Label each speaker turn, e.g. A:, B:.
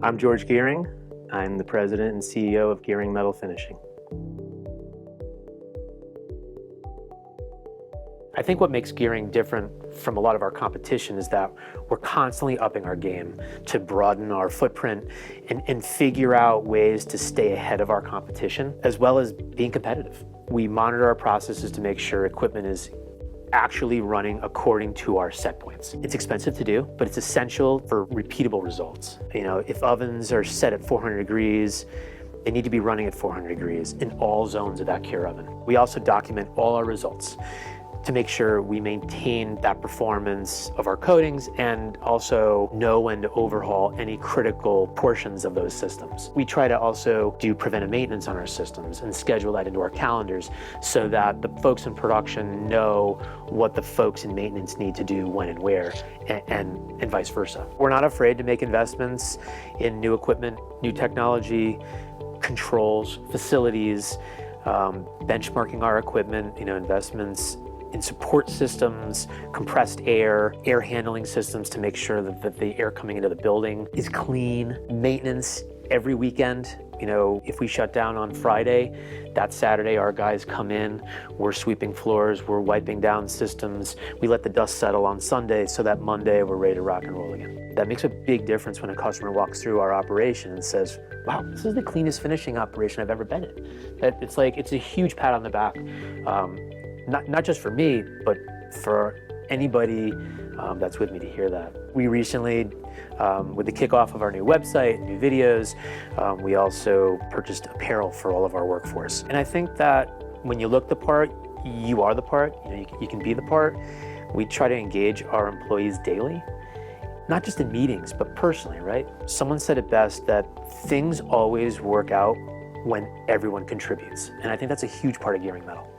A: I'm George Giering. I'm the president and CEO of Giering Metal Finishing. I think what makes Giering different from a lot of our competition is that we're constantly upping our game to broaden our footprint and figure out ways to stay ahead of our competition, as well as being competitive. We monitor our processes to make sure equipment is actually running according to our set points. It's expensive to do, but it's essential for repeatable results. If ovens are set at 400 degrees, they need to be running at 400 degrees in all zones of that cure oven. We also document all our results to make sure we maintain that performance of our coatings and also know when to overhaul any critical portions of those systems. We try to also do preventive maintenance on our systems and schedule that into our calendars so that the folks in production know what the folks in maintenance need to do when and where, and vice versa. We're not afraid to make investments in new equipment, new technology, controls, facilities, benchmarking our equipment, investments in support systems, compressed air handling systems to make sure that the air coming into the building is clean, maintenance every weekend. If we shut down on Friday, that Saturday our guys come in, we're sweeping floors, we're wiping down systems, we let the dust settle on Sunday so that Monday we're ready to rock and roll again. That makes a big difference when a customer walks through our operation and says, wow, this is the cleanest finishing operation I've ever been in. It's a huge pat on the back. Not just for me, but for anybody that's with me to hear that. We recently, with the kickoff of our new website, new videos, we also purchased apparel for all of our workforce. And I think that when you look the part, you are the part, you can be the part. We try to engage our employees daily, not just in meetings, but personally, right? Someone said it best that things always work out when everyone contributes. And I think that's a huge part of Giering Metal.